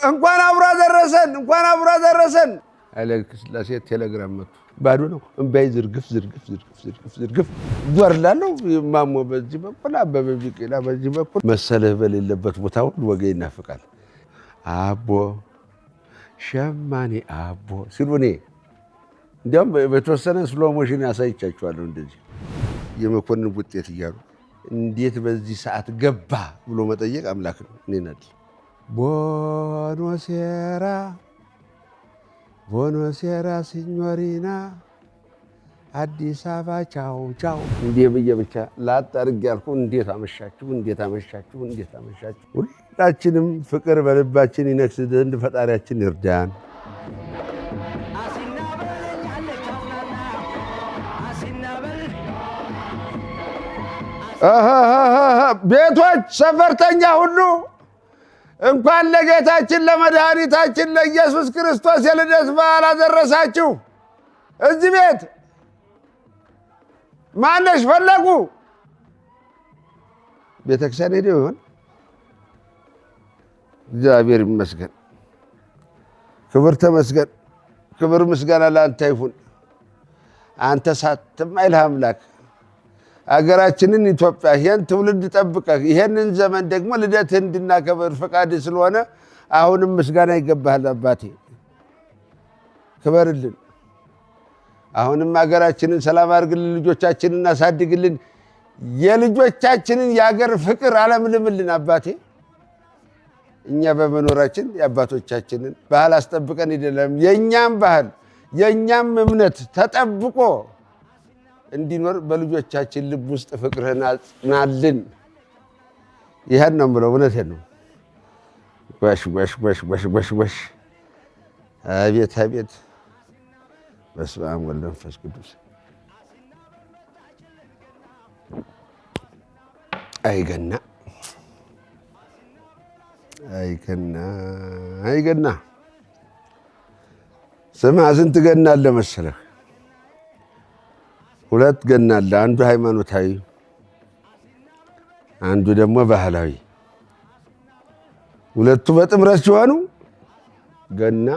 እንኳን አብሮ አደረሰን አለ ስላሴ ቴሌግራም መጥቶ ባዶ ነው እምባይ ዝርግፍ ዞርላለሁ ማሞ በዚህ በኩል አበበ ቢቂላ በዚህ በኩል መሰለህ በሌለበት ቦታ ሁሉ ወገይ ይናፍቃል አቦ ሸማኔ አቦ ሲሉኔ እንደውም በተወሰነ ስሎ ሞሽን ያሳይቻቸዋለሁ እንደዚህ የመኮንን ውጤት እያሉ እንዴት በዚህ ሰዓት ገባ ብሎ መጠየቅ አምላክ ነው እኔናል Buonasera signorina አዲስ አበባ ቻው ቻው እንዴ በየብቻ ላጣርግ ያልኩ እንዴት አመሻችሁ ሁላችንም ፍቅር በልባችን ይነክስ ዘንድ ፈጣሪያችን ይርዳን ቤቶች ሰፈርተኛ ሁሉ እንኳን ለጌታችን ለመድኃኒታችን ለኢየሱስ ክርስቶስ የልደት በዓል አደረሳችሁ እዚህ ቤት ማነሽ ፈለጉ ቤተክርስቲያን ሄደው ይሆን እግዚአብሔር ይመስገን ክብር ተመስገን ክብር ምስጋና ለአንተ ይሁን አንተ ሳትማይልህ አምላክ አገራችንን ኢትዮጵያ ይሄን ትውልድ ጠብቀህ ይሄንን ዘመን ደግሞ ልደትህን እንድናከብር ፈቃድ ስለሆነ አሁንም ምስጋና ይገባሃል አባቴ ክበርልን አሁንም አገራችንን ሰላም አድርግልን ልጆቻችንን አሳድግልን የልጆቻችንን የአገር ፍቅር አለምልምልን አባቴ እኛ በመኖራችን የአባቶቻችንን ባህል አስጠብቀን ይደለም የኛም ባህል የኛም እምነት ተጠብቆ እንዲኖር በልጆቻችን ልብ ውስጥ ፍቅርህን አጽናልን ይሄን ነው ብለው እውነቴን ነው ወሽ አቤት በስመ አብ ወወልድ ወመንፈስ ቅዱስ አይገና ስማ ስንት ገና አለ መሰለህ ሁለት ገና አለ አንዱ ሃይማኖታዊ አንዱ ደግሞ ባህላዊ ሁለቱ በጥምረት ሲሆኑ ገና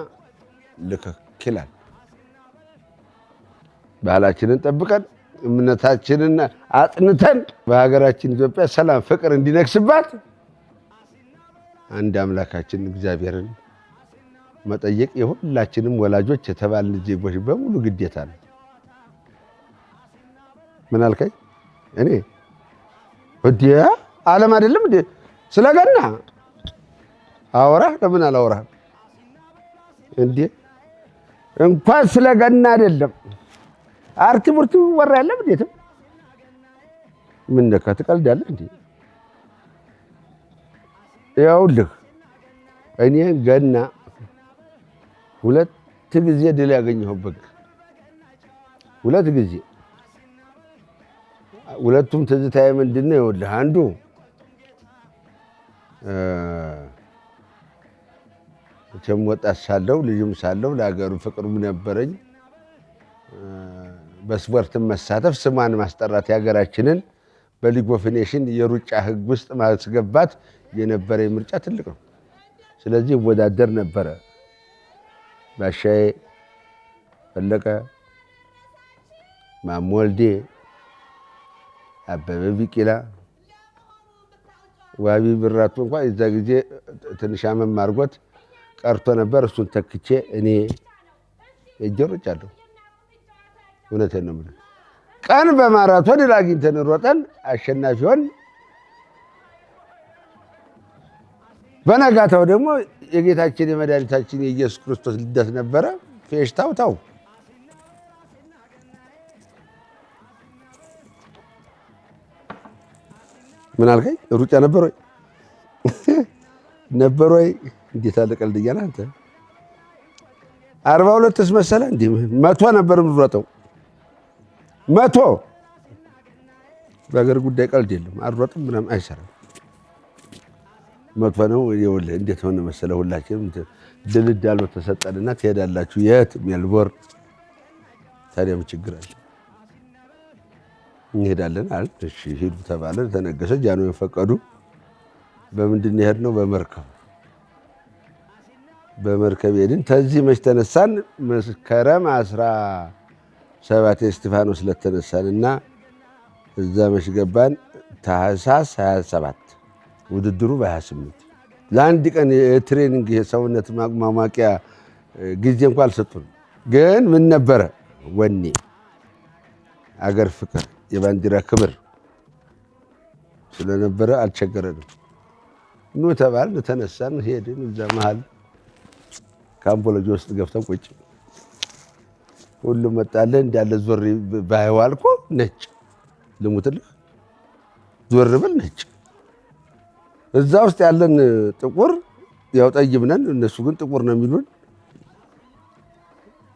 ልከክላል ባህላችንን ጠብቀን እምነታችንን አጥንተን በሀገራችን ኢትዮጵያ ሰላም ፍቅር እንዲነክስባት አንድ አምላካችን እግዚአብሔርን መጠየቅ የሁላችንም ወላጆች የተባልን ዜጎች በሙሉ ግዴታ ነው ምን አልከኝ እኔ ወዲያ ዓለም አይደለም እንዴ ስለገና አወራ ለምን አላወራ እንዴ እንኳን ስለገና አይደለም አርቲሙርቱ ወራ ያለ እንዴት ምን ነካ ትቀልዳለህ እንዴ ያውልህ እኔ ገና ሁለት ጊዜ ድል ያገኘሁበት ሁለት ጊዜ ሁለቱም ትዝታዬ ምንድነው ይኸውልህ አንዱ ጀም ወጣት ሳለሁ ልጅም ሳለሁ ለሀገሩ ፍቅርም ነበረኝ በስፖርት መሳተፍ ስሟን ማስጠራት የሀገራችንን በሊግ ኦፍ ኔሽን የሩጫ ህግ ውስጥ ማስገባት የነበረ ምርጫ ትልቅ ነው ስለዚህ ወዳደር ነበረ ባሻዬ ፈለቀ ማሞልዴ አበበ ቢቂላ ዋቢ ብራቱ እንኳን እዛ ጊዜ ትንሽ አመም አድርጎት ቀርቶ ነበር እሱን ተክቼ እኔ እጀሮጫለሁ እውነቴን ነው የምልህ ቀን በማራቶን ድል አግኝተን ሮጠን አሸናፊ ሆን በነጋታው ደግሞ የጌታችን የመድኃኒታችን የኢየሱስ ክርስቶስ ልደት ነበረ ፌሽታው ታው ምን አልከኝ ሩጫ ነበር ወይ እንዴት አለ ቀልድኛ አንተ 42 መሰለ እንዴ 100 ነበር የምሮጠው 100 በአገር ጉዳይ ቀልድ የለም አልሮጥም ምንም አይሰራም 100 ነው ይኸውልህ እንዴት ሆነ መሰለ ሁላችንም ድልዳሎ ተሰጠንና ትሄዳላችሁ የት ሜልቦርን ታዲያ ምን ችግር አለ እንሄዳለን አለ። እሺ ሂዱ ተባለ። ተነገሰ። ጃንሆይ ፈቀዱ። በምንድን ነው የሄድነው? በመርከብ ሄድን። ተዚህ መች ተነሳን? መስከረም 17 እስጢፋኖስ ለተነሳን እና እዛ መች ገባን? ታህሳስ 27 ውድድሩ በ28 ለአንድ ቀን የትሬኒንግ የሰውነት ማሟቂያ ጊዜ እንኳ አልሰጡን። ግን ምን ነበረ? ወኔ፣ አገር ፍቅር፣ የባንዲራ ክብር ስለነበረ አልቸገረንም። ኑ ተባልን፣ ተነሳን፣ ሄድን። እዛ መሃል ካምቦሎጂ ውስጥ ገብተን ቁጭ ሁሉም መጣለን። እንዳለ ዞር ባይዋልኩ ነጭ ልሙትልህ ዞር ብል ነጭ። እዛ ውስጥ ያለን ጥቁር ያው ጠይም ነን፣ እነሱ ግን ጥቁር ነው የሚሉን።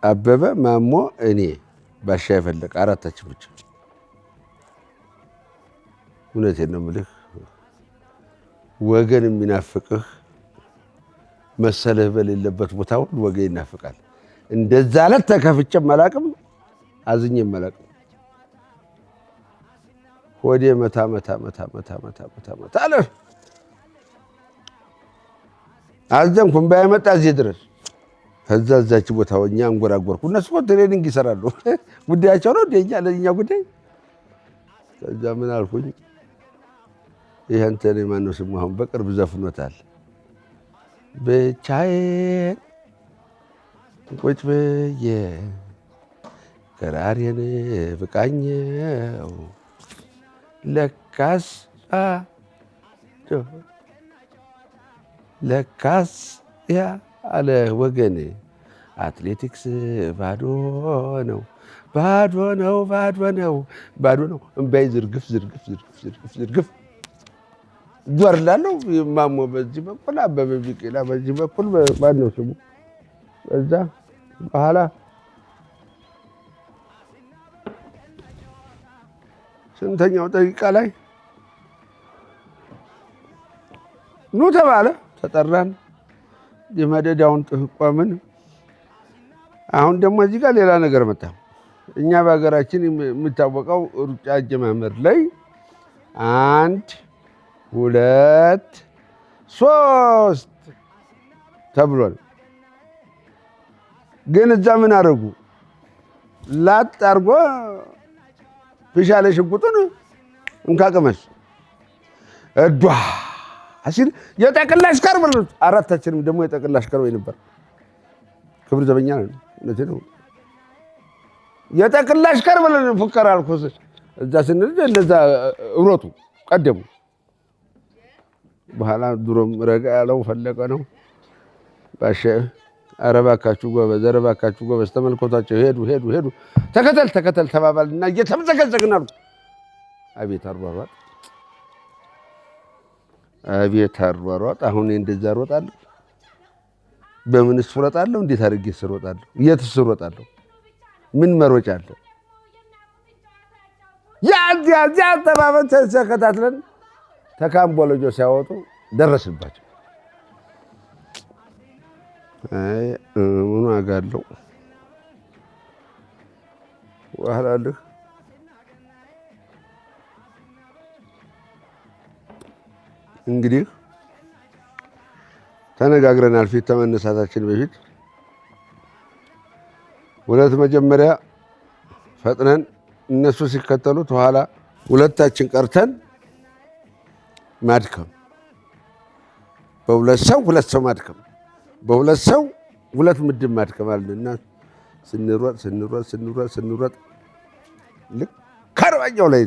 አበበ፣ ማሞ፣ እኔ፣ ባሻ የፈለቀ አራታችን ብቻ። እውነቴን ነው የምልህ ወገን የሚናፍቅህ መሰልህ በሌለበት ቦታ ሁሉ ወገን ይናፍቃል። እንደዛ ዕለት ተከፍቼም አላቅም፣ አዝኜም አላቅም። ሆዴ መታ አለ። አዘንኩ፣ እምባዬ መጣ እዚህ ድረስ። ከዛ እዛች ቦታ ሆኜ አንጎራጎርኩ። እነሱ እኮ ትሬኒንግ ይሰራሉ፣ ጉዳያቸው ነው እንደኛ ለኛ ጉዳይ። ከዛ ምን አልኩኝ? ይሄ እንትን ማነው ስሙ አሁን በቅርብ ዘፍኖታል። ብቻዬን ቁጭ ብዬ ክራሬን ብቃኘው ለካስ ያለ ወገን አትሌቲክስ ባዶ ነው። እምባይ ዝርግፍ ዞር ላለው ማሞ በዚህ በኩል አበበ ቢቂላ በዚህ በኩል ማነው ስሙ በዛ በኋላ ስንተኛው ደቂቃ ላይ ኑ ተባለ። ተጠራን። የመደዳውን ቆምን። አሁን ደግሞ እዚህ ጋር ሌላ ነገር መጣ። እኛ በሀገራችን የሚታወቀው ሩጫ አጀማመር ላይ 1 2 3 ተብሏል። ግን እዛ ምን አደረጉ? ላጥ አድርጎ ፊሻለ ሽጉጡን እንካቀመስ እዷ አሲል የጠቅላሽ ከር ብሎ አራታችንም ደግሞ የጠቅላሽ ከር ወይ ነበር። ክብር ዘበኛ ነው ነው የጠቅላሽ ከር ብሎ ፉከራ አልኩስ። እዛ ስንል እንደዛ እሮጡ ቀደሙ። በኋላ ድሮም ረጋ ያለው ፈለቀ ነው ባሸ። ኧረ እባካችሁ ጎበዝ ተመልኮታቸው። ሄዱ ተከተል ተባባልና እየተመዘገዘግን አሉ። አቤት አሯሯጥ! አሁን እንደዛ እሮጣለሁ? በምንስ እሮጣለሁ? እንዴት አድርጌስ እሮጣለሁ? የትስ እሮጣለሁ? ምን መሮጫ አለ? ያ ተባባል ተከታትለን ተካምቦሎጆ ሲያወጡ ደረስንባቸው። አይ ምን ዋጋ አለው? በኋላ ልህ እንግዲህ ተነጋግረናል። ፊት ተመነሳታችን በፊት ሁለት መጀመሪያ ፈጥነን እነሱ ሲከተሉት ኋላ ሁለታችን ቀርተን ማድከም፣ በሁለት ሰው ማድከም፣ በሁለት ሰው ሁለት ምድብ ማድከም አለና ስንሮጥ ልክ ከአርባኛው ላይ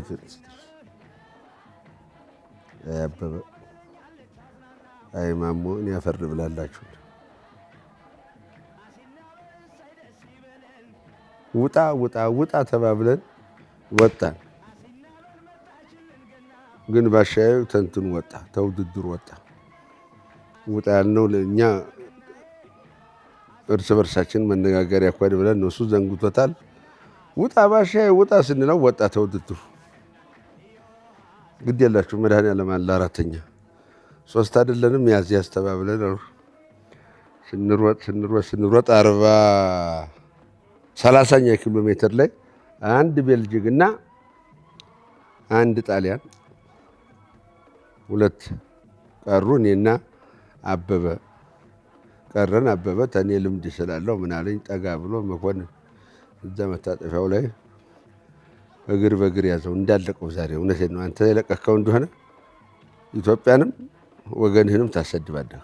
አበበ አይ ማሞ እኔ አፈር ብላላችሁ ውጣ ተባብለን ወጣን። ግን ባሻዩ ተንትኑ ወጣ፣ ተውድድሩ ወጣ። ውጣ ያልነው ለእኛ እርስ በርሳችን መነጋገሪያ እኮ ብለን እሱ ዘንግቶታል። ውጣ ባሻዩ ውጣ ስንለው ወጣ ተውድድሩ። ግድ የላችሁ መድኃኒዓለም አለ አራተኛ 3 አይደለንም ያዝ ተባብለን ስንሮጥ 30ኛ ኪሎ ሜትር ላይ አንድ ቤልጅግ እና አንድ ጣሊያን፣ ሁለት ቀሩ። እኔና አበበ ቀረን። አበበ ተኔ ልምድ ስላለው ምን አለኝ፣ ጠጋ ብሎ መኮንን እዛ መታጠፊያው ላይ እግር በእግር ያዘው እንዳለቀው ዛሬ። እውነቴን ነው። አንተ የለቀከው እንደሆነ ኢትዮጵያንም ወገንህንም ታሰድባለህ።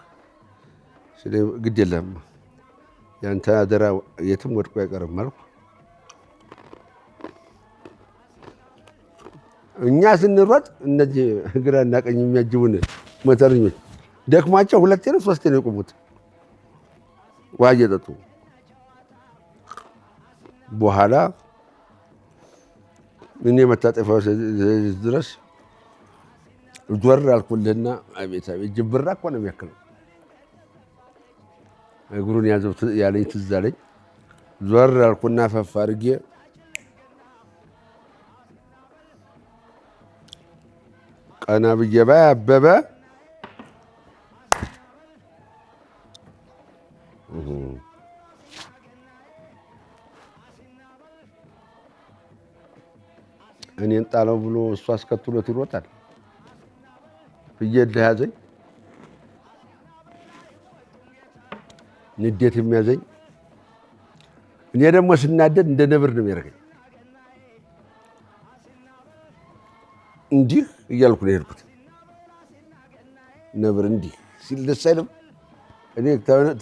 ግድ የለም ያንተ አደራ የትም ወድቆ አይቀርም አልኩ። እኛ ስንሮጥ እነዚህ ግራና ቀኝ የሚያጅቡን ሞተረኞች ደክሟቸው ሁለቴ ነው ሶስቴ ነው የቆሙት ውሃ እየጠጡ። በኋላ እኔ መታጠፊያው ድረስ ዞር አልኩልህና አቤት አቤት ጅብራ እኮ ነው የሚያክለው። እግሩን ያዘው ያለኝ ትዝ አለኝ። ዞር አልኩና ፈፍ አድርጌ ቀና ብዬ ባይ አበበ እኔን ጣለው ብሎ እሱ አስከትሎት ይሮጣል። ፍየል ያዘኝ፣ ንዴት የሚያዘኝ። እኔ ደግሞ ስናደድ እንደ ነብር ነው የሚያደርገኝ። እንዲህ እያልኩ ነው የሄድኩት። ነብር እንዲህ ሲል ደስ አይልም። እኔ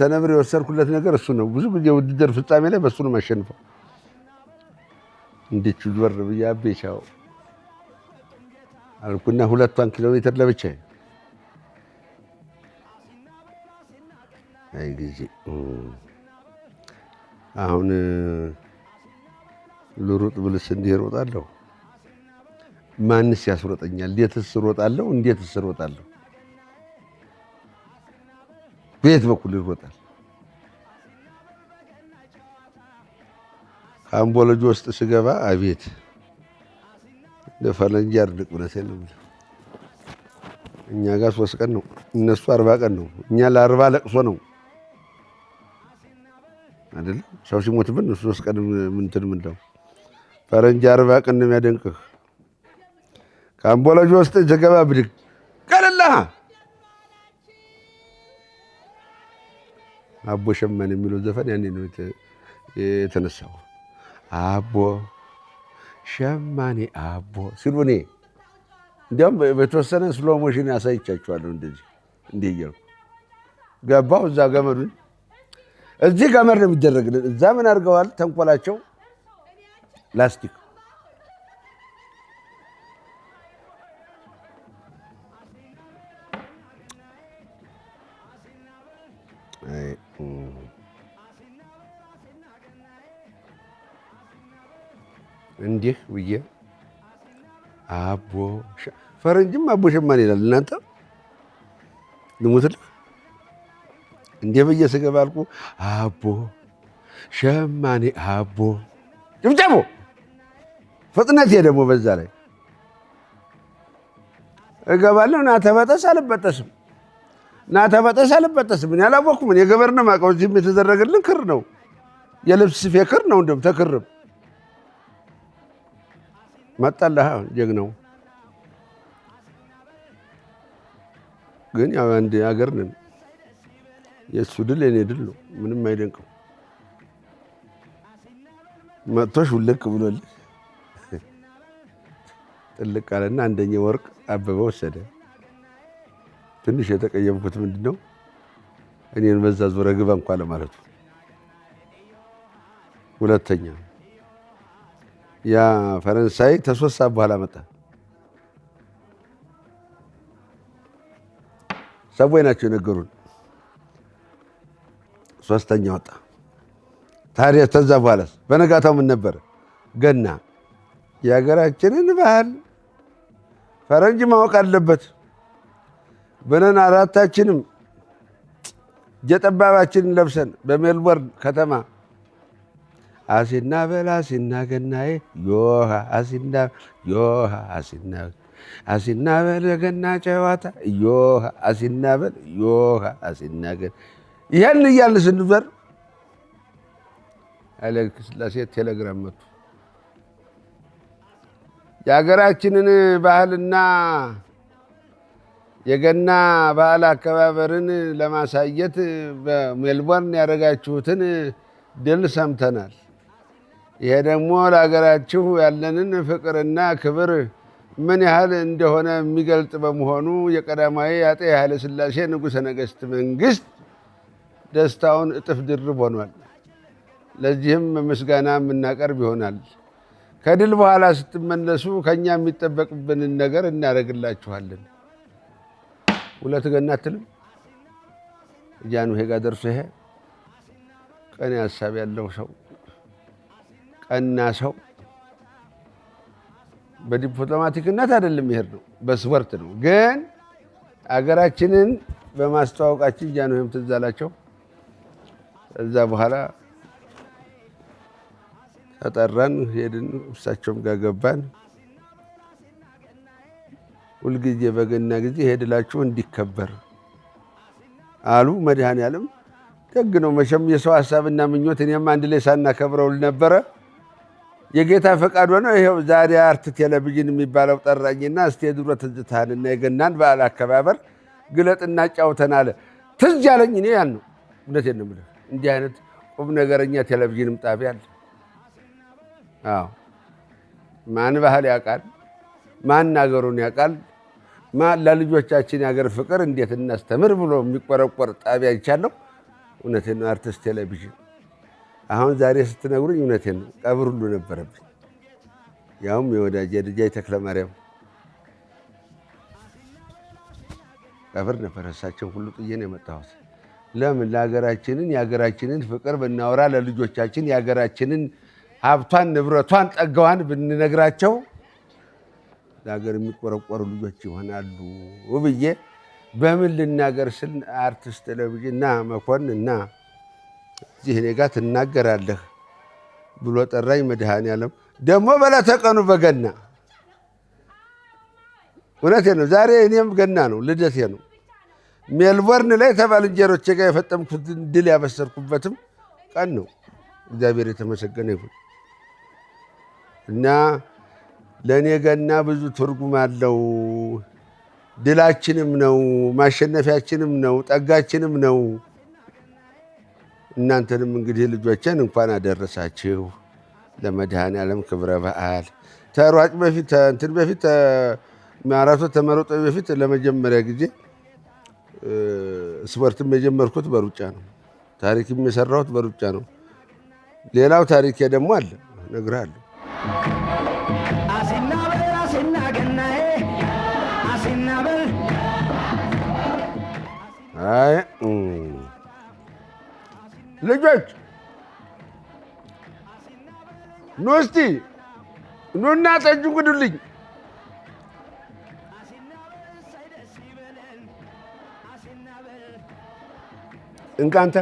ተነብር የወሰድኩለት ነገር እሱ ነው። ብዙ ጊዜ ውድድር ፍጻሜ ላይ በእሱ ነው የማሸንፈው። እንዴት ዞር ብዬ አቤ ቻው አልኩና 2 ኪሎ ሜትር ለብቻዬ። አይ ጊዜ አሁን ልሩጥ ብልስ እንዲህ እሮጣለሁ። ማንስ ያስሮጠኛል? እንዴትስ እሮጣለሁ? እንዴትስ እሮጣለሁ? በየት በኩል ይሮጣል? አምቦሎጂ ውስጥ ስገባ አቤት ለፈለንጅ ያርድቅ ብለሰል። እኛ ጋር 3 ቀን ነው፣ እነሱ 40 ቀን ነው። እኛ ለ40 ለቅሶ ነው አይደል? ሰው ሲሞትብን 3 ቀን ምንትን ምንለው። ፈረንጅ 40 ቀን ነው የሚያደንቅህ። ከአምቦሎጂ ውስጥ ስገባ ብድግ ቀለላ አቦ ሸማኔ የሚለው ዘፈን ያኔ ነው የተነሳው። አቦ ሸማኔ አቦ ሲሉ እኔ እንዲያውም በተወሰነ ስሎ ሞሽን ያሳይቻችኋለሁ። እንደዚህ እንዲህ እያልኩ ገባሁ። እዛ ገመዱን እዚህ ገመድ ነው የሚደረግልን። እዛ ምን አድርገዋል? ተንኮላቸው ላስቲክ እንዲህ ብዬ አቦ ፈረንጅም አቦ ሸማኔ ይላል። እናንተ ልሙትልህ እንዲህ ብዬ ስገባ አልኩ አቦ ሸማኔ አቦ ጭብጨቦ ፍጥነቴ ደግሞ በዛ ላይ እገባለሁ። ና ተበጠስ አልበጠስም፣ ና ተበጠስ አልበጠስም። እኔ አላወኩም። እኔ ገበር ነው የማውቀው። እዚህም የተደረገልን ክር ነው፣ የልብስ ስፌ ክር ነው። እንደውም ተክርም መጣለህ ጀግናው። ግን ያው አንድ ሀገር ነን። የእሱ ድል የኔ ድል ነው። ምንም አይደንቅም። መጥቶሽ ውልቅ ብሎልህ ጥልቅ አለና አንደኛ ወርቅ አበበ ወሰደ። ትንሽ የተቀየምኩት ምንድን ነው እኔን በዛ ዙረ ግባ እንኳ ለማለቱ። ሁለተኛ ያ ፈረንሳይ ተ3 ሰዓት በኋላ መጣ። ሰዎች ናቸው የነገሩን። 3ኛ ወጣ። ታዲያ ተዛ በኋላስ በነጋታው ምን ነበር? ገና። የሀገራችንን ባህል ፈረንጅ ማወቅ አለበት ብለን 4ታችንም ጀጠባባችንን ለብሰን በሜልቦርን ከተማ አሲና በል አሲና ገናዬ ዮሃ አሲና ዮሃ አሲና በል ገና ጨዋታ ዮሃ አሲና በል ዮሃ አሲና ገና ይሄን እያልን ስንዞር ኃይለ ሥላሴ ቴሌግራም መጡ። የሀገራችንን ባህልና የገና በዓል አከባበርን ለማሳየት በሜልቦርን ያደረጋችሁትን ድል ሰምተናል። ይሄ ደግሞ ለሀገራችሁ ያለንን ፍቅርና ክብር ምን ያህል እንደሆነ የሚገልጥ በመሆኑ የቀዳማዊ አጤ ኃይለ ሥላሴ ንጉሠ ነገሥት መንግስት ደስታውን እጥፍ ድርብ ሆኗል። ለዚህም ምስጋና የምናቀርብ ይሆናል። ከድል በኋላ ስትመለሱ ከኛ የሚጠበቅብንን ነገር እናደርግላችኋለን። ሁለት ገና አትልም? ጃንሆይ ጋር ደርሶ ይሄ ቀን ሀሳብ ያለው ሰው ቀና ሰው በዲፕሎማቲክነት አይደለም ይሄድ ነው፣ በስፖርት ነው። ግን አገራችንን በማስተዋወቃችን ጃንሆይም ትዝ አላቸው። እዛ በኋላ ተጠራን፣ ሄድን፣ እሳቸውም ጋር ገባን። ሁልጊዜ በገና ጊዜ ሄድላችሁ እንዲከበር አሉ። መድኃኔዓለም ደግ ነው መቼም የሰው ሀሳብና ምኞት። እኔም አንድ ላይ ሳናከብረው ነበረ። የጌታ ፈቃድ ሆነ። ይኸው ዛሬ አርት ቴሌቪዥን የሚባለው ጠራኝና እስቲ የድሮ ትዝታህንና የገናን በዓል አከባበር ግለጥና ጫውተን አለ። ትዝ ያለኝ እኔ ያን ነው። እውነቴን ነው የምልህ። እንዲህ አይነት ቁም ነገረኛ ቴሌቪዥንም ጣቢያ አለ። አዎ ማን ባህል ያውቃል? ማን አገሩን ያውቃል? ማን ለልጆቻችን የሀገር ፍቅር እንዴት እናስተምር ብሎ የሚቆረቆር ጣቢያ ይቻለው። እውነቴን ነው። አርቲስት ቴሌቪዥን አሁን ዛሬ ስትነግሩኝ እውነቴን ነው። ቀብር ሁሉ ነበረብኝ። ያውም የወዳጄ ልጃይ ተክለማርያም ቀብር ነበር። እሳቸው ሁሉ ጥዬ ነው የመጣሁት። ለምን ለሀገራችንን የሀገራችንን ፍቅር ብናወራ ለልጆቻችን የሀገራችንን ሀብቷን ንብረቷን ጸጋዋን ብንነግራቸው ለሀገር የሚቆረቆሩ ልጆች ይሆናሉ ብዬ በምን ልናገር ስል አርቲስት ቴሌቪዥን እና መኮንንና እዚህ እኔ ጋር ትናገራለህ ብሎ ጠራኝ። መድኃኔዓለም ደግሞ በዕለተ ቀኑ በገና እውነቴን ነው። ዛሬ እኔም ገና ነው፣ ልደቴ ነው። ሜልቦርን ላይ ከባልንጀሮቼ ጋር የፈጠምኩትን ድል ያበሰርኩበትም ቀን ነው። እግዚአብሔር የተመሰገነ ይሁን እና ለእኔ ገና ብዙ ትርጉም አለው። ድላችንም ነው፣ ማሸነፊያችንም ነው፣ ጠጋችንም ነው። እናንተንም እንግዲህ ልጆችን እንኳን አደረሳችሁ ለመድኃኔዓለም ክብረ በዓል። ተሯጭ በፊት እንትን በፊት ማራቶን ተመረጦ በፊት ለመጀመሪያ ጊዜ ስፖርትም የጀመርኩት በሩጫ ነው። ታሪክም የሰራሁት በሩጫ ነው። ሌላው ታሪኬ ደግሞ አለ እነግርሃለሁ። አይ ልጆች ኑ እስቲ ኑና ጠጁ ጉዱልኝ። እንካንተ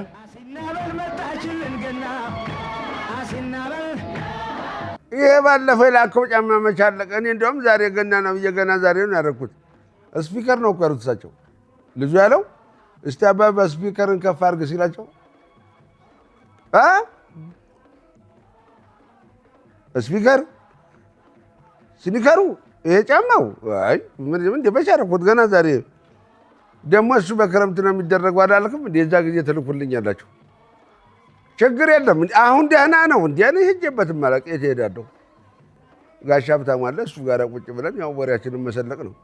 ይሄ ባለፈው የላከው ጫማ መች አለቀ? እኔ እንደውም ዛሬ ገና ነው ብዬ ገና ዛሬ ነው ያደረኩት። ስፒከር ነው እኮ ያሉት እሳቸው። ልጁ ያለው እስቲ አባባ ስፒከርን ከፍ አድርግ ሲላቸው ስፒከር ስኒከሩ ይሄ ጫማው አይ ምን እንደበቻ አደረኩት ገና ዛሬ። ደግሞ እሱ በክረምት ነው የሚደረገው አላልክም? እንደዛ ጊዜ ትልኩልኛላችሁ። ችግር የለም። አሁን ደህና ነው። እንዲያ ነው ሄጄበትም ማለት የት እሄዳለሁ? ጋሻ ሀብታሙ አለ እሱ ጋር ቁጭ ብለን ያው ወሬያችንን መሰለቅ ነው።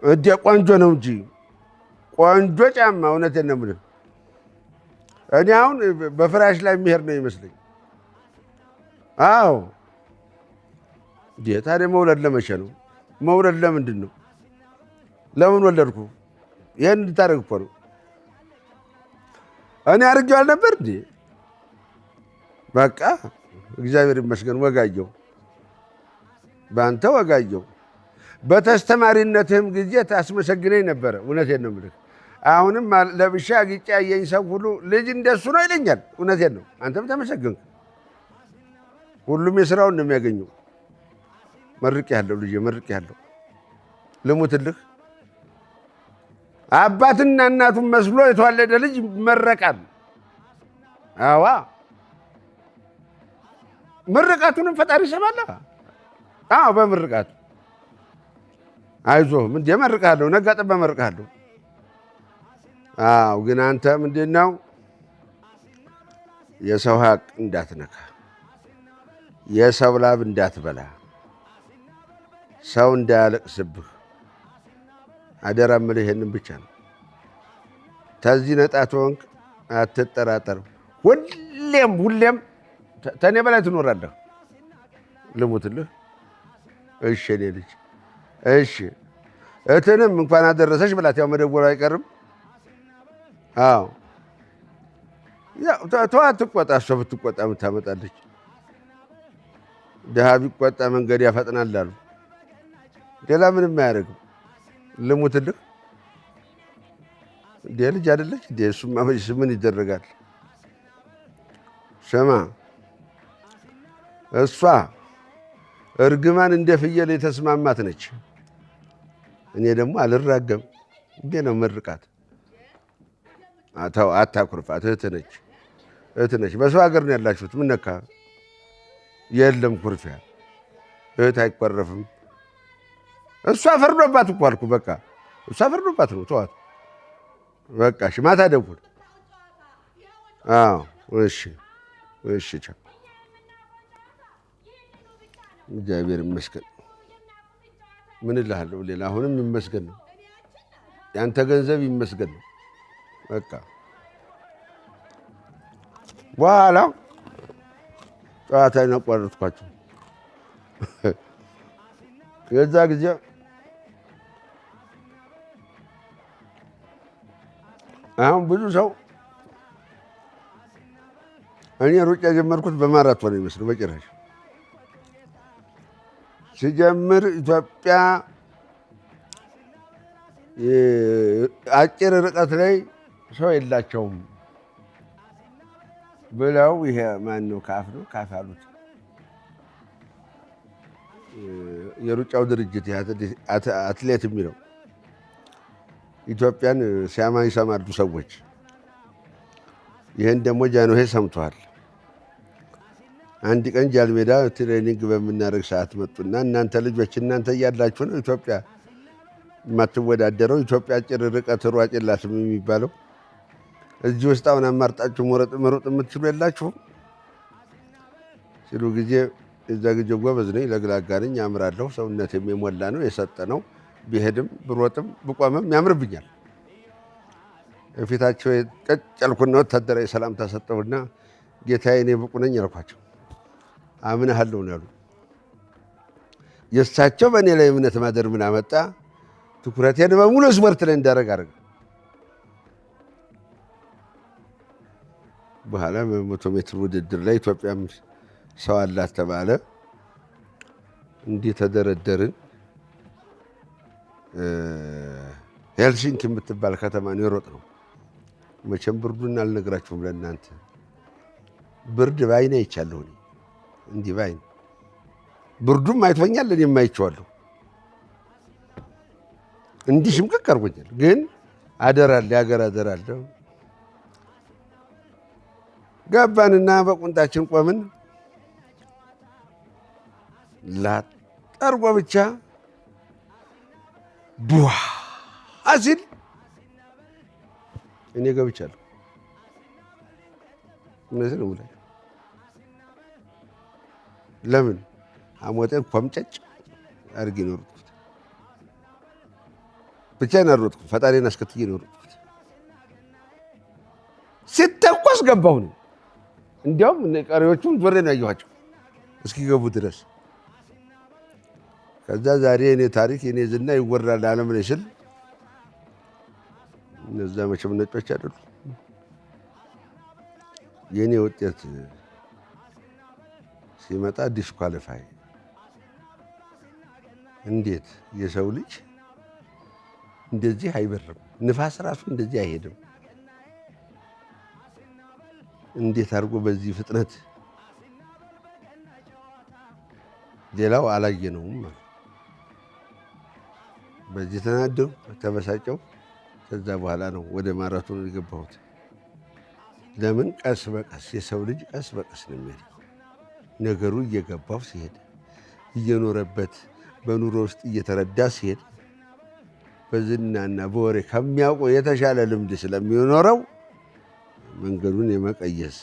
እንደ ቆንጆ ነው እንጂ ቆንጆ ጫማ። እውነቴን ነው የምልህ። እኔ አሁን በፍራሽ ላይ የሚሄድ ነው ይመስለኝ። አዎ ታዲያ መውለድ ለመቼ ነው? መውለድ ለምንድን ነው? ለምን ወለድኩ? ይህን እንድታደርግ እኮ ነው። እኔ አድርጌው አልነበር እንዴ? በቃ እግዚአብሔር ይመስገን ወጋየው፣ በአንተ ወጋየው። በተስተማሪነትህም ጊዜ ታስመሰግነኝ ነበረ። እውነቴን ነው የምልህ። አሁንም ለብሻ ግጫ ያየኝ ሰው ሁሉ ልጅ እንደሱ ነው ይለኛል። እውነቴን ነው። አንተም ተመሰግንክ። ሁሉም የሥራውን ነው የሚያገኘው። መርቄሃለሁ ልጄ፣ መርቄሃለሁ። ልሙትልህ። አባትና እናቱን መስሎ የተዋለደ ልጅ ይመረቃል። አዋ ምርቃቱንም ፈጣሪ ይሰማል። አዎ በምርቃት አይዞህ እንደ እመርቅሃለሁ፣ ነጋ ጠባ እመርቅሃለሁ። አዎ ግን አንተ ምንድን ነው የሰው ሀቅ እንዳትነካ፣ የሰው ላብ እንዳትበላ፣ ሰው እንዳያለቅስብህ አደራ የምልህ ይሄንን ብቻ ነው። ተዚህ ነጣ ተወንክ አትጠራጠር። ሁሌም ተኔ በላይ ትኖራለህ። ልሙትልህ። እሺ እኔ ልጅ እሺ፣ እትንም እንኳን አደረሰሽ ብላት። ያው መደወሉ አይቀርም። አዎ ተዋት፣ ትቆጣ። እሷ ብትቆጣ ምን ታመጣለች? ድሃ ቢቆጣ መንገድ ያፈጥናል አሉ። ሌላ ምንም አያደርግም። ልሙትልህ። እንደ ልጅ አይደለች እንደ እሱማ መቼስ ምን ይደረጋል? ስማ እሷ እርግማን እንደ ፍየል የተስማማት ነች። እኔ ደግሞ አልራገም። እንዴ ነው መርቃት። አታኩርፋት። እህት ነች። በሰው ሀገር ነው ያላችሁት። ምን ነካ? የለም ኩርፊያ። እህት አይቆረፍም። እሷ ፈርዶባት እኮ አልኩ። በቃ እሷ ፈርዶባት ነው። ተዋት በቃ። እሺ ማታ ደውል። አዎ እሺ እሺ። ቻው። እግዚአብሔር ይመስገን። ምን እልሃለሁ ሌላ? አሁንም ይመስገን ነው። ያንተ ገንዘብ ይመስገን ነው። በቃ በኋላ ጨዋታዬን አቋረጥኳቸው። የዛ ጊዜ አሁን ብዙ ሰው እኔ ሩጫ የጀመርኩት በማራቶን ነው ይመስለው። በጭራሽ ሲጀምር ኢትዮጵያ አጭር ርቀት ላይ ሰው የላቸውም ብለው ይሄ ማን ነው ካፍ ነው ካፍ አሉት የሩጫው ድርጅት አትሌት የሚለው ኢትዮጵያን ሲያማ ይሰማሉ ሰዎች። ይህን ደግሞ ጃንሆይ ሰምተዋል። አንድ ቀን ጃልሜዳ ትሬኒንግ በምናደርግ ሰዓት መጡና እናንተ ልጆች እናንተ እያላችሁ ነው ኢትዮጵያ የማትወዳደረው፣ ኢትዮጵያ አጭር ርቀት ሯጭ የላትም የሚባለው። እዚህ ውስጥ አሁን አማርጣችሁ መሮጥ የምትችሉ የላችሁም ሲሉ ጊዜ እዛ ጊዜ ጎበዝ ነኝ፣ ለግላጋ ነኝ፣ ያምራለሁ፣ ሰውነቴም የሞላ ነው የሰጠ ነው። ብሄድም ብሮጥም ብቆምም ያምርብኛል። የፊታቸው ቀጭ ያልኩና ወታደራዊ ሰላምታ ሰጠሁና ጌታዬ እኔ ብቁ ነኝ አልኳቸው። አምነሃለሁ ነው ያሉ። የእሳቸው በእኔ ላይ እምነት ማደር ምን አመጣ? ትኩረቴን በሙሉ ስፖርት ላይ እንዳደረግ አደረገ። በኋላ በ100 ሜትር ውድድር ላይ ኢትዮጵያም ሰው አላት ተባለ። እንዲህ ተደረደርን። ሄልሲንኪ የምትባል ከተማ ነው የሮጥነው። መቼም ብርዱን አልነግራችሁም ለእናንተ። ብርድ ባይኔ አይቻለሁ። እንዲህ ባይኔ ብርዱም አይቶኛል፣ እኔም አይቼዋለሁ። እንዲህ ሽምቅቅ አድርጎኛል። ግን አደራለ የሀገር አደራለ። ገባንና በቁንጣችን ቆምን። ላጠርጎ ብቻ ቡዋ አሲል እኔ ገብቻለሁ። እነዚህ ነው ሙላ። ለምን አሞቴን ኮምጨጭ አድርጌ ነው የሮጥኩት። ብቻዬን አልሮጥኩም፣ ፈጣሪን አስከትዬ ነው የሮጥኩት። ሲተኮስ ገባሁ ነው። እንዲያውም ቀሪዎቹን ዞሬ ነው ያየኋቸው እስኪገቡ ድረስ። ከዛ ዛሬ እኔ ታሪክ የኔ ዝና ይወራል ዓለም ላይ ስል እነዛ መቼም ነጮች አይደሉ። የኔ ውጤት ሲመጣ ዲስኳሊፋይ። እንዴት የሰው ልጅ እንደዚህ አይበርም፣ ንፋስ ራሱ እንደዚህ አይሄድም። እንዴት አድርጎ በዚህ ፍጥነት ሌላው አላየነውም ማለት። በዚህ ተናደው ተበሳጨው። ከዛ በኋላ ነው ወደ ማራቶን የገባሁት። ለምን ቀስ በቀስ የሰው ልጅ ቀስ በቀስ ነው የሚሄደው። ነገሩ እየገባው ሲሄድ እየኖረበት በኑሮ ውስጥ እየተረዳ ሲሄድ በዝናና በወሬ ከሚያውቀው የተሻለ ልምድ ስለሚኖረው መንገዱን የመቀየስ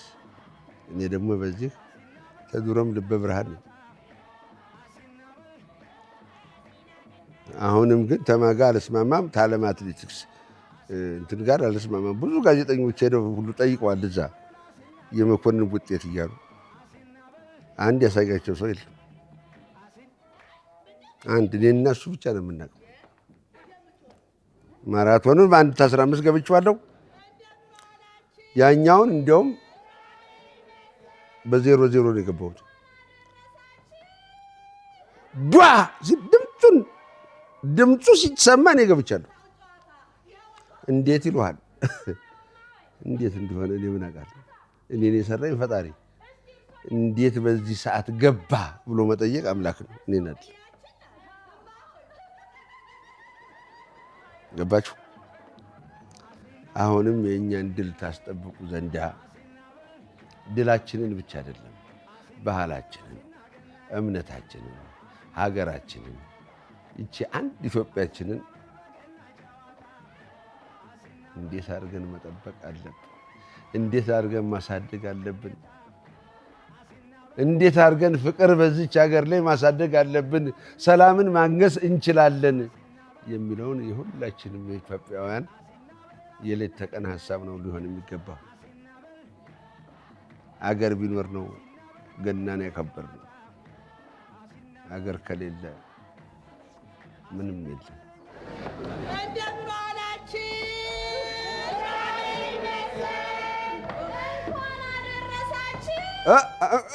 እኔ ደግሞ በዚህ ከድሮም ልበ ብርሃን ነኝ። አሁንም ግን ተማጋ አልስማማም። ታለም አትሌቲክስ እንትን ጋር አልስማማም። ብዙ ጋዜጠኞች ሄደው ሁሉ ጠይቀዋል። እዛ የመኮንን ውጤት እያሉ አንድ ያሳያቸው ሰው የለም። አንድ እኔና እሱ ብቻ ነው የምናውቀው። ማራቶኑን በአንድ 15 ገብቼዋለሁ። ያኛውን እንዲያውም በ0-0 ነው የገባሁት። ዷ ድምፁ ሲሰማ እኔ ገብቻለሁ። እንዴት ይሉሃል? እንዴት እንደሆነ እኔ ምን አውቃለሁ? እኔን የሰራኝ ፈጣሪ። እንዴት በዚህ ሰዓት ገባ ብሎ መጠየቅ አምላክ ነው። እኔን አይደል? ገባችሁ? አሁንም የእኛን ድል ታስጠብቁ ዘንዳ ድላችንን ብቻ አይደለም ባህላችንን፣ እምነታችንን፣ ሀገራችንን ይቺ አንድ ኢትዮጵያችንን እንዴት አድርገን መጠበቅ አለብን? እንዴት አድርገን ማሳደግ አለብን? እንዴት አድርገን ፍቅር በዚች ሀገር ላይ ማሳደግ አለብን? ሰላምን ማግኘት እንችላለን የሚለውን የሁላችንም የኢትዮጵያውያን የሌት ተቀን ሀሳብ ነው ሊሆን የሚገባው። አገር ቢኖር ነው ገናን ያከበር ነው። አገር ከሌለ ምንም የለም።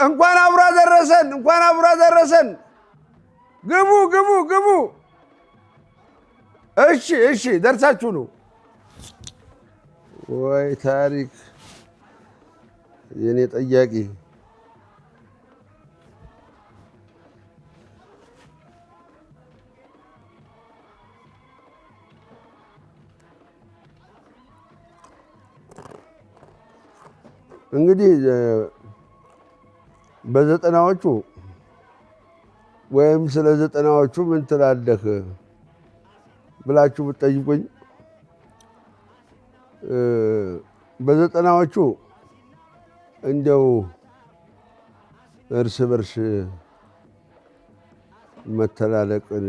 እንኳን አብሮ አደረሰን፣ እንኳን አብሮ አደረሰን። ግቡ ግቡ ግቡ። እሺ እሺ፣ ደርሳችሁ ነው ወይ? ታሪክ የኔ ጠያቂ እንግዲህ በዘጠናዎቹ ወይም ስለ ዘጠናዎቹ ምን ትላለህ ብላችሁ ብትጠይቁኝ በዘጠናዎቹ እንደው እርስ በርስ መተላለቅን፣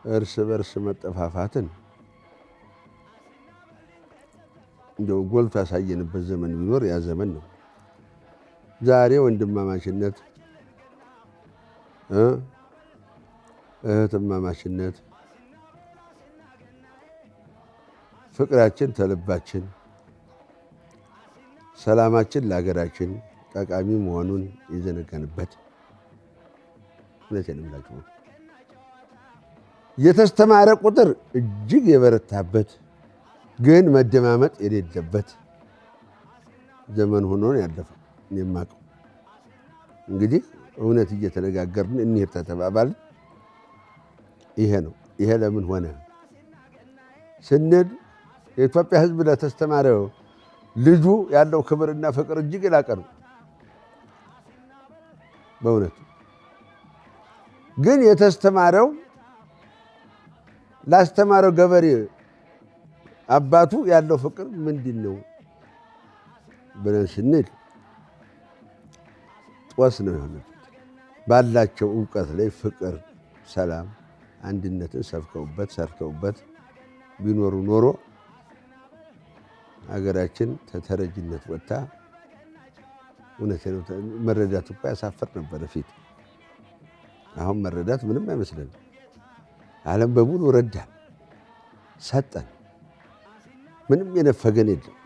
እርስ በርስ መጠፋፋትን እንደው ጎልቶ ያሳየንበት ዘመን ቢኖር ያ ዘመን ነው። ዛሬ ወንድማማችነት፣ እህትማማችነት፣ ፍቅራችን ተልባችን፣ ሰላማችን ለሀገራችን ጠቃሚ መሆኑን የዘነጋንበት እውነቴን እምላችሁ የተስተማረ ቁጥር እጅግ የበረታበት ግን መደማመጥ የሌለበት ዘመን ሆኖ ነው ያለፈው። እኔ የማውቀው እንግዲህ እውነት እየተነጋገርን እንሂድ ተባባልን። ይሄ ነው። ይሄ ለምን ሆነ ስንል የኢትዮጵያ ሕዝብ ለተስተማረው ልጁ ያለው ክብርና ፍቅር እጅግ የላቀ ነው። በእውነት ግን የተስተማረው ላስተማረው ገበሬ አባቱ ያለው ፍቅር ምንድን ነው ብለን ስንል ጦስ ነው የሆነበት። ባላቸው እውቀት ላይ ፍቅር፣ ሰላም፣ አንድነትን ሰብከውበት ሰርተውበት ቢኖሩ ኖሮ ሀገራችን ተተረጅነት ወጥታ እውነት ነው መረዳት እኮ ያሳፍር ነበር ፊት። አሁን መረዳት ምንም አይመስለንም። ዓለም በሙሉ ረዳን፣ ሰጠን። ምንም የነፈገን የለም።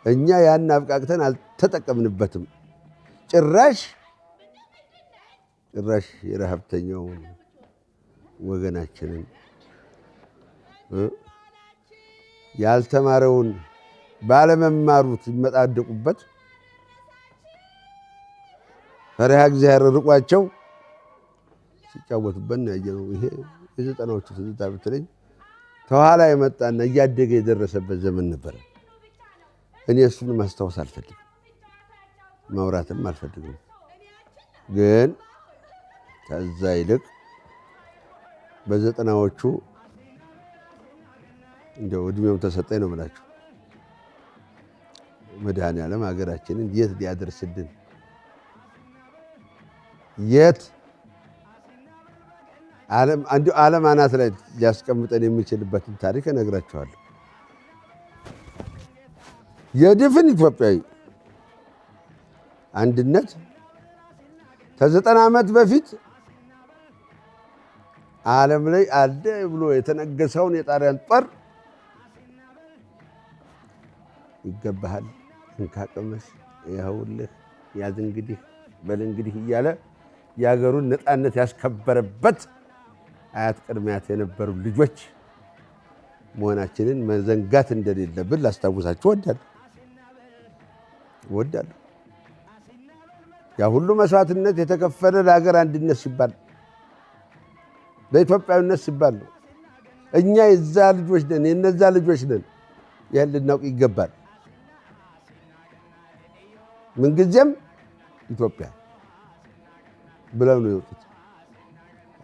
እኛ ያን አብቃቅተን አልተጠቀምንበትም። ጭራሽ የረሀብተኛውን ወገናችንን ያልተማረውን ባለመማሩት ይመጣደቁበት ፈሪሃ እግዚአብሔር ርቋቸው ሲጫወቱበት ነው ያየነው። ይሄ የዘጠናዎቹ ትዝታ ብትለኝ ከኋላ የመጣና እያደገ የደረሰበት ዘመን ነበረ። እኔ እሱን ማስታወስ አልፈልግም፣ ማውራትም አልፈልግም። ግን ከዛ ይልቅ በዘጠናዎቹ እንደው እድሜው ተሰጠኝ ነው የምላችሁ። መድኃኔዓለም ሀገራችንን የት ሊያደርስልን የት ዓለም አናት ላይ ሊያስቀምጠን የሚችልበትን ታሪክ እነግራችኋለሁ። የድፍን ኢትዮጵያዊ አንድነት ከ90 ዓመት በፊት ዓለም ላይ አለ ብሎ የተነገሰውን የጣሊያን ጦር ይገባሃል፣ እንካ ቅመስ፣ ይኸውልህ፣ ያዝ እንግዲህ፣ በል እንግዲህ እያለ የሀገሩን ነፃነት ያስከበረበት አያት ቅድሚያት የነበሩ ልጆች መሆናችንን መዘንጋት እንደሌለብን ላስታውሳችሁ እወዳለሁ። ያ ሁሉ መስዋዕትነት የተከፈለ ለሀገር አንድነት ሲባል ለኢትዮጵያዊነት ሲባል ነው። እኛ የዛ ልጆች ነን፣ የነዛ ልጆች ነን። ይህን ልናውቅ ይገባል። ምንጊዜም ኢትዮጵያ ብለው ነው የወጡት።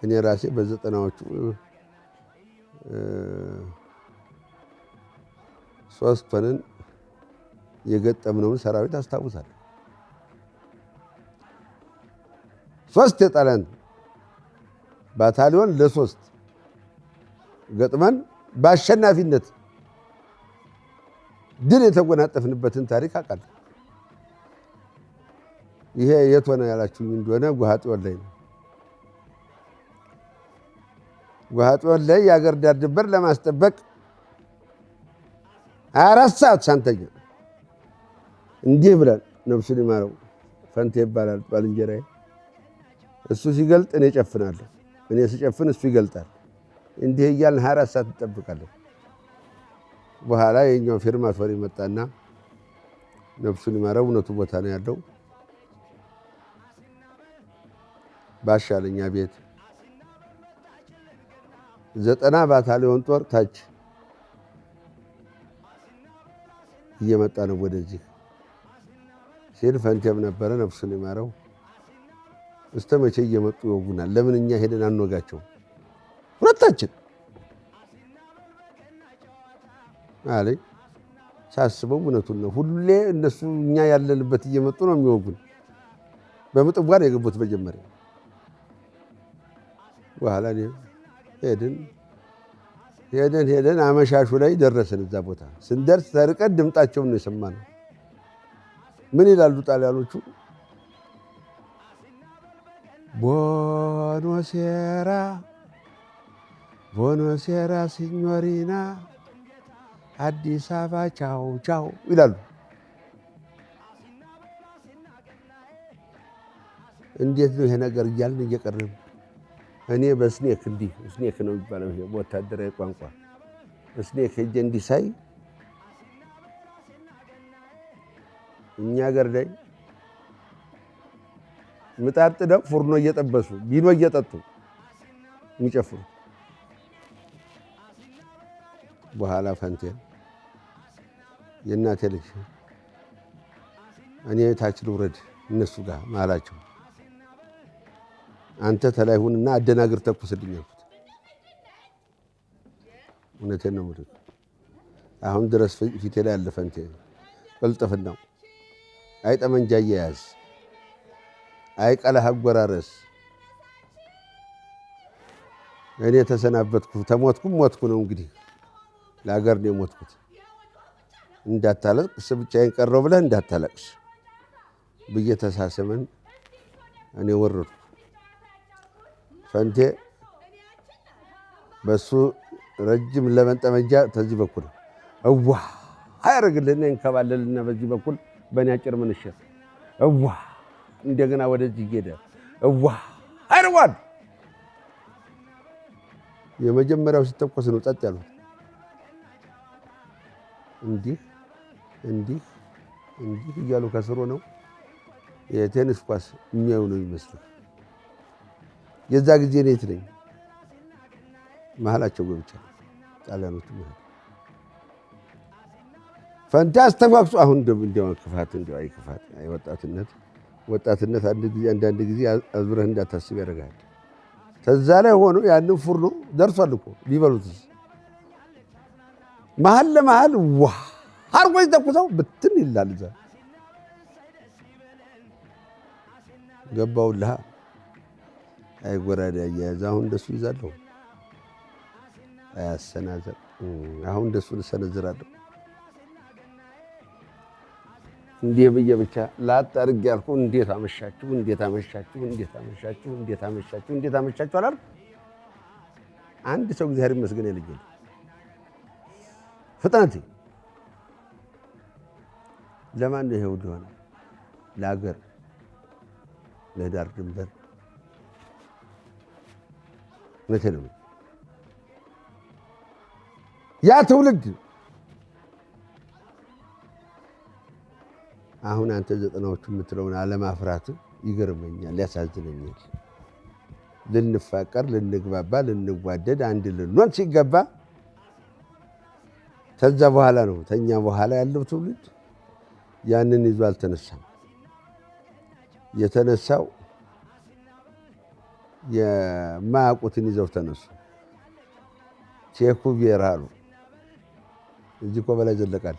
እኔ ራሴ በ90ዎቹ 3 ሆነን የገጠምነውን ሰራዊት አስታውሳለሁ። 3 የጣሊያን ባታሊዮን ለ3 ገጥመን በአሸናፊነት ድል የተጎናጠፍንበትን ታሪክ አውቃለሁ። ይሄ የት ሆነ ያላችሁኝ እንደሆነ ጓሃጤዎን ላይ ነው። ጓሃጤዎን ላይ የአገር ዳር ድንበር ለማስጠበቅ 24 ሰዓት ሳንተኛ እንዲህ ብለን ነፍሱን ይማረው ፈንቴ ይባላል ባልንጀራዬ። እሱ ሲገልጥ እኔ እጨፍናለሁ፣ እኔ ስጨፍን እሱ ይገልጣል። እንዲህ እያልን 24 ሰዓት እንጠብቃለን። በኋላ የኛው ፌርማቶሪ መጣና ነፍሱን ይማረው እውነቱ ቦታ ነው ያለው ባሻለኛ ቤት 90 ባታሊዮን ጦር ታች እየመጣ ነው ወደዚህ ሲል ፈንቴም ነበረ ነፍሱን ይማረው። እስከ መቼ እየመጡ ይወጉናል? ለምን እኛ ሄደን አንወጋቸው? ሁለታችን አለኝ። ሳስበው እውነቱን ነው። ሁሌ እነሱ እኛ ያለንበት እየመጡ ነው የሚወጉን። በምጥዋ ነው የገቡት መጀመሪያ። በኋላ ሄደን አመሻሹ ላይ ደረስን። እዛ ቦታ ስንደርስ ተርቀን ድምጣቸውን ነው የሰማነው። ምን ይላሉ ጣሊያኖቹ? ቦኖሴራ ሲኞሪና አዲስ አበባ ቻው ቻው ይላሉ። እንዴት ነው ይሄ ነገር እያልን እየቀረብን እኔ በስኔክ እንዲህ ስኔክ ነው የሚባለው ይሄ በወታደራዊ ቋንቋ ስኔክ ሄጄ እንዲህ ሳይ እኛ ሀገር ላይ ምጣድ ጥደው ፉርኖ እየጠበሱ ቢኖ እየጠጡ የሚጨፍሩ። በኋላ ፈንቴን የእናቴ ልጅ እኔ ታች ልውረድ እነሱ ጋር ማላቸው አንተ ተላይ ሁንና አደናግር ተኩስልኝ አልኩት። እውነቴን ነው የምልህ። አሁን ድረስ ፊቴ ላይ ያለ ፈንቴ ቅልጥፍናው፣ አይ ጠመንጃ አያያዝ፣ አይ ቀለህ አጎራረስ። እኔ ተሰናበትኩ፣ ተሞትኩም ሞትኩ ነው እንግዲህ ለሀገር ነው የሞትኩት። እንዳታለቅስ ብቻዬን ቀረው ብለህ እንዳታለቅስ ብዬ ተሳስመን እኔ ወረድኩ። ፈንቴ በሱ ረጅም ለመንጠመንጃ ተዚህ በኩል እዋ አያደርግልህና ይንከባለልና በዚህ በኩል በእኔ አጭር ምንሽር እዋ እንደገና ወደዚህ ሄደ እዋ አይርዋል። የመጀመሪያው ሲተኮስ ነው ጸጥ ያሉት። እንዲህ እያሉ ከስሮ ነው የቴኒስ ኳስ የሚያዩ ነው የሚመስለው። የዛ ጊዜ እኔ የት ነኝ? መሀላቸው ገብቻ ጣሊያኖቹ መሀል ፈንቴ አስተጓጉሶ አሁን እንደው ክፋት እንደው አይ ክፋት አይ ወጣትነት አንዳንድ ጊዜ አዙረህ እንዳታስብ ያደርጋል። ከዛ ላይ ሆኖ ያንን ፉርኖ ደርሷል እኮ ሊበሉትስ መሀል ለመሀል ዋ አርጎ ይተኩሰው ብትን ይላል። እዛ ገባውልሃ አይ ጎራዴ አያያዝ አሁን እንደሱ ይዛለሁ አያሰናዘር አሁን እንደሱ ልሰነዝራለሁ። እንዲህ ብዬ ብቻ ላጣርግ ያልኩ እንዴት አመሻችሁ እንዴት አመሻችሁ እንዴት አመሻችሁ እንዴት አመሻችሁ እንዴት አመሻችሁ አላልኩ። አንድ ሰው እግዚአብሔር ይመስገን ይልኝ ፍጥነቴ ለማን ነው ይሄው ሆነ ለአገር ለዳር ድንበር መተለው ያ ትውልድ አሁን አንተ ዘጠናዎቹ የምትለውን አለማፍራት ይገርመኛል፣ ያሳዝነኛል። ልንፋቀር፣ ልንግባባ፣ ልንዋደድ አንድ ልንሆን ሲገባ ከዛ በኋላ ነው ተኛ በኋላ ያለው ትውልድ ያንን ይዞ አልተነሳም። የተነሳው የማያውቁትን ይዘው ተነሱ። ቼኩ ቬራሉ እዚህ እኮ በላይ ዘለቃል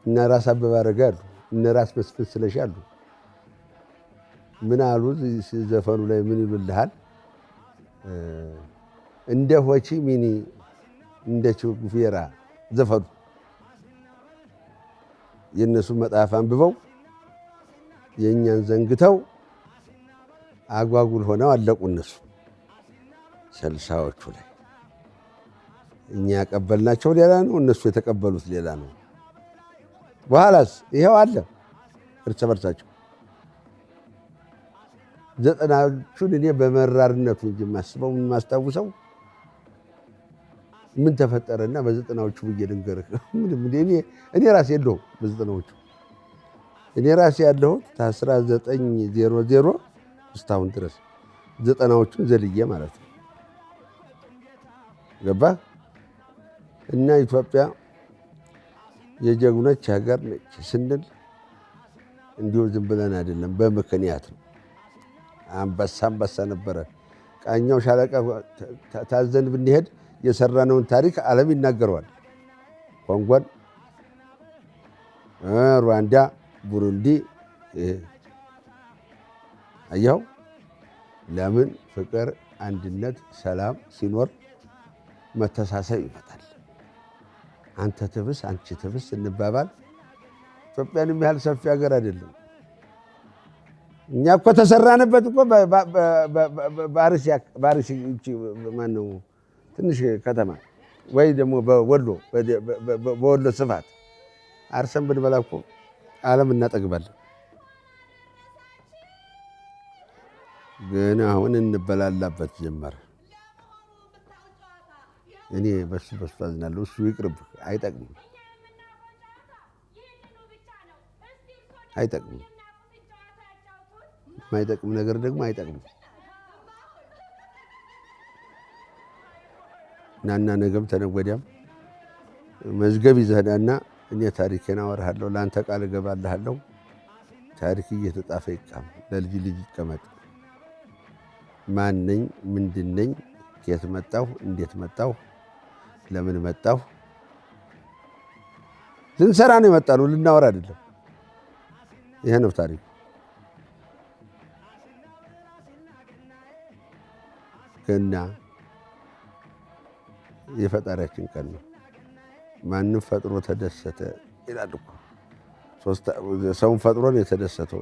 እና ራስ አበበ አረጋ አሉ እነ ራስ መስፍን ስለሺ አሉ። ምን አሉ ዘፈኑ ላይ ምን ይሉልሃል? እንደ ሆቺ ሚኒ እንደ ቼኩ ቬራ ዘፈኑ። የእነሱ መጽሐፍ አንብበው የእኛን ዘንግተው አጓጉል ሆነው አለቁ። እነሱ ስልሳዎቹ ላይ እኛ ያቀበልናቸው ሌላ ነው፣ እነሱ የተቀበሉት ሌላ ነው። በኋላስ ይኸው አለ እርስ በርሳቸው። ዘጠናዎቹን እኔ በመራርነቱ እንጂ የማስታውሰው ምን ተፈጠረና በዘጠናዎቹ ብዬ ልንገርህ። እኔ ራሴ የለሁም በዘጠናዎቹ። እኔ ራሴ ያለሁት ከ1900 እስካሁን ድረስ ዘጠናዎቹን ዘልዬ ማለት ነው። ገባህ? እና ኢትዮጵያ የጀግኖች ሀገር ነች ስንል እንዲሁ ዝም ብለን አይደለም፣ በምክንያት ነው። አንበሳ ነበረ። ቃኛው ሻለቃ ታዘን ብንሄድ የሰራነውን ታሪክ ዓለም ይናገረዋል። ኮንጎን፣ ሩዋንዳ፣ ቡሩንዲ አያው። ለምን? ፍቅር፣ አንድነት፣ ሰላም ሲኖር መተሳሰብ ይመጣል። አንተ ትብስ አንቺ ትብስ እንባባል። ኢትዮጵያን የሚያህል ሰፊ ሀገር አይደለም። እኛ እኮ ተሰራንበት እኮ በአርሲ ማነው ትንሽ ከተማ ወይ ደግሞ በወሎ ስፋት አርሰን ብንበላ እኮ ዓለም እናጠግባለን። ግን አሁን እንበላላበት ጀመረ። እኔ በሱ አዝናለሁ። እሱ ይቅርብህ፣ አይጠቅምም። የማይጠቅም ነገር ደግሞ አይጠቅምም። ናና ነገም ተነገ ወዲያም መዝገብ ይዘህና እኔ ታሪኬን አወራሃለሁ፣ ለአንተ ቃል እገባልሃለሁ። ታሪክ እየተጻፈ ይቃም፣ ለልጅ ልጅ ይቀመጥ። ማን ነኝ? ምንድን ነኝ? ከየት መጣሁ? እንዴት መጣሁ? ለምን መጣሁ? ልንሰራ ነው የመጣነው፣ ልናወራ አይደለም። ይሄ ነው ታሪክ። ገና የፈጣሪያችን ቀን ነው። ማንም ፈጥሮ ተደሰተ ይላል እኮ። ሰውን ፈጥሮ ነው የተደሰተው።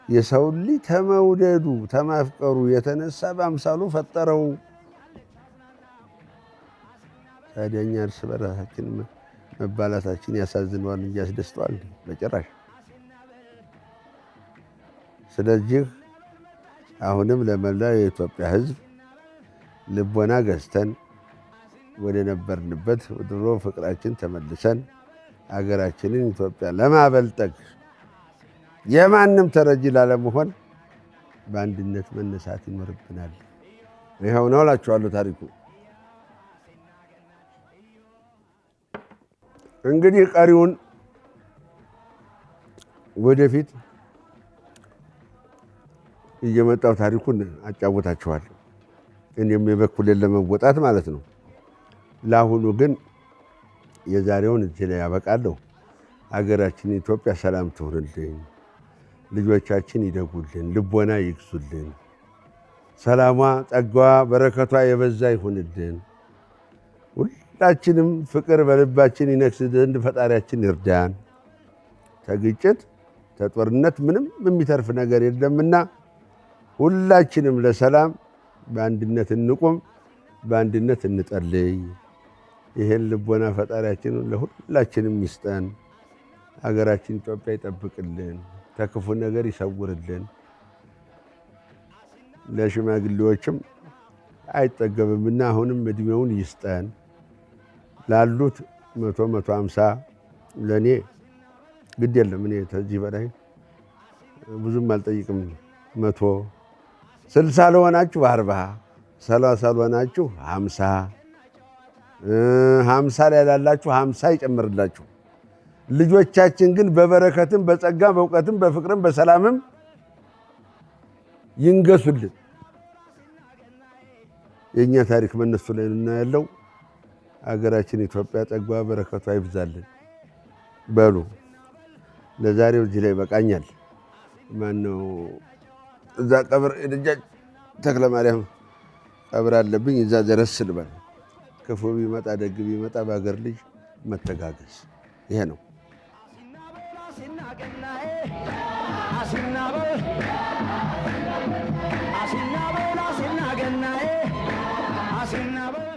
የሰው ልጅ ተመውደዱ ተማፍቀሩ የተነሳ በአምሳሉ ፈጠረው። ታዲያ እኛ እርስ በራሳችን መባላታችን ያሳዝነዋል እንጂ ያስደስተዋል በጭራሽ። ስለዚህ አሁንም ለመላው የኢትዮጵያ ሕዝብ ልቦና ገዝተን ወደ ነበርንበት ድሮ ፍቅራችን ተመልሰን አገራችንን ኢትዮጵያ ለማበልጠግ የማንም ተረጂ ላለመሆን በአንድነት መነሳት ይኖርብናል። ይኸው ነው እላችኋለሁ ታሪኩ። እንግዲህ ቀሪውን ወደፊት እየመጣው ታሪኩን አጫውታችኋለሁ። እኔም የበኩሌን ለመወጣት ማለት ነው። ለአሁኑ ግን የዛሬውን እዚህ ላይ ያበቃለሁ። አገራችን ኢትዮጵያ ሰላም ትሁንልን፣ ልጆቻችን ይደጉልን፣ ልቦና ይግዙልን፣ ሰላሟ፣ ጸጋዋ፣ በረከቷ የበዛ ይሁንልን። ሁላችንም ፍቅር በልባችን ይነግስ ዘንድ ፈጣሪያችን ይርዳን። ከግጭት ከጦርነት ምንም የሚተርፍ ነገር የለምና ሁላችንም ለሰላም በአንድነት እንቁም፣ በአንድነት እንጸልይ። ይሄን ልቦና ፈጣሪያችን ለሁላችንም ይስጠን። ሀገራችን ኢትዮጵያ ይጠብቅልን፣ ከክፉ ነገር ይሰውርልን። ለሽማግሌዎችም አይጠገብምና አሁንም እድሜውን ይስጠን። ላሉት 150 ለእኔ ግድ የለም። እኔ ከዚህ በላይ ብዙም አልጠይቅም። 160 ለሆናችሁ 40፣ 30 ለሆናችሁ 50፣ 50 ላይ ላላችሁ 50 ይጨምርላችሁ። ልጆቻችን ግን በበረከትም በጸጋም በእውቀትም በፍቅርም በሰላምም ይንገሱልን። የእኛ ታሪክ በእነሱ ላይ ነው ያለው። አገራችን ኢትዮጵያ ጸጋ በረከቷ ይብዛልን። በሉ ለዛሬው እዚህ ላይ በቃኛል። ማነው እዛ ቀብር ደጃች ተክለ ማርያም ቀብር አለብኝ። እዛ ድረስ ልበል። ክፉ ቢመጣ ደግ ቢመጣ በአገር ልጅ መተጋገዝ ይሄ ነው። አሲናበል